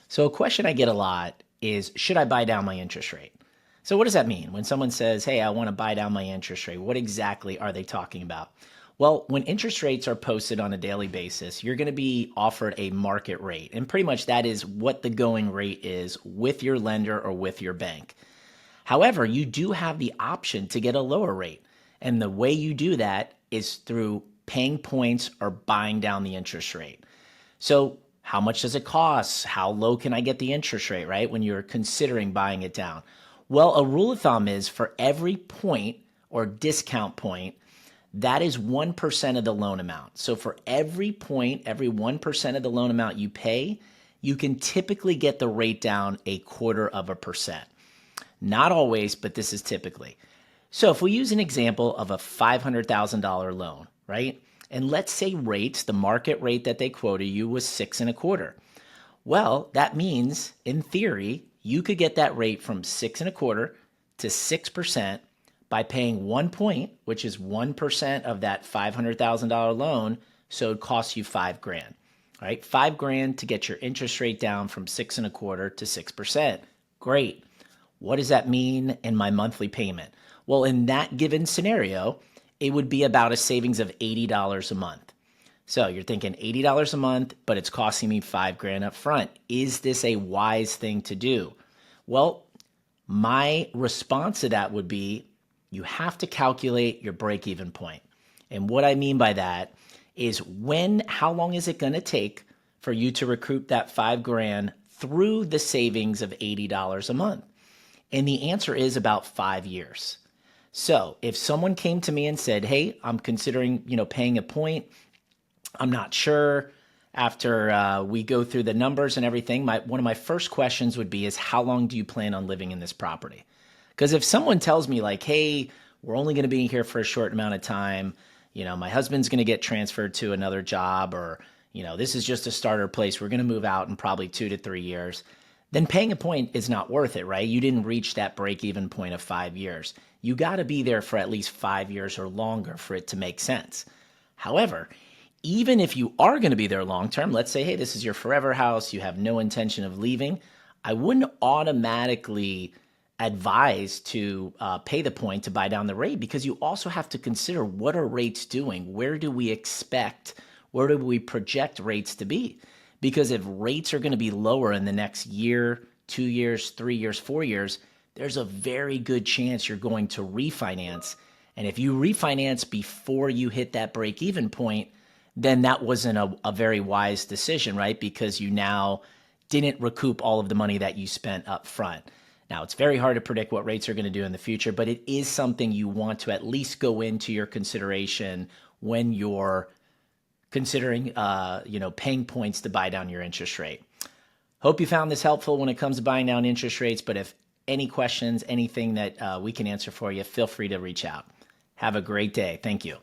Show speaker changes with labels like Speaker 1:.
Speaker 1: So a question I get a lot is, should I buy down my interest rate? So what does that mean? When someone says, hey, I want to buy down my interest rate, what exactly are they talking about? Well, when interest rates are posted on a daily basis, you're going to be offered a market rate. And pretty much that is what the going rate is with your lender or with your bank. However, you do have the option to get a lower rate. And the way you do that is through paying points or buying down the interest rate. So, how much does it cost? How low can I get the interest rate, right? When you're considering buying it down. Well, a rule of thumb is for every point or discount point, that is 1% of the loan amount. So for every point, every 1% of the loan amount you pay, you can typically get the rate down a quarter of a percent. Not always, but this is typically. So if we use an example of a $500,000 loan, right? And let's say rates, the market rate that they quoted you was 6.25. Well, that means in theory, you could get that rate from 6.25 to 6% by paying 1 point, which is 1% of that $500,000 loan. So it costs you 5 grand, right? 5 grand to get your interest rate down from 6.25 to 6%. Great. What does that mean in my monthly payment? Well, in that given scenario, it would be about a savings of $80 a month. So you're thinking $80 a month, but it's costing me 5 grand up front. Is this a wise thing to do? Well, my response to that would be you have to calculate your break even point. And what I mean by that is how long is it going to take for you to recoup that 5 grand through the savings of $80 a month? And the answer is about 5 years. So if someone came to me and said, hey, I'm considering, paying a point, I'm not sure. After we go through the numbers and everything, one of my first questions would be is how long do you plan on living in this property? Because if someone tells me like, hey, we're only going to be here for a short amount of time, my husband's going to get transferred to another job, or, this is just a starter place, we're going to move out in probably 2 to 3 years, then paying a point is not worth it, right? You didn't reach that break even point of 5 years. You got to be there for at least 5 years or longer for it to make sense. However, even if you are going to be there long term, let's say, hey, this is your forever house, you have no intention of leaving, I wouldn't automatically advise to pay the point to buy down the rate, because you also have to consider what are rates doing? Where do we project rates to be? Because if rates are going to be lower in the next year, 2 years, 3 years, 4 years, there's a very good chance you're going to refinance. And if you refinance before you hit that break even point, then that wasn't a very wise decision, right? Because you now didn't recoup all of the money that you spent up front. Now, it's very hard to predict what rates are going to do in the future, but it is something you want to at least go into your consideration when you're considering, paying points to buy down your interest rate. Hope you found this helpful when it comes to buying down interest rates, but if any questions, anything that we can answer for you, feel free to reach out. Have a great day. Thank you.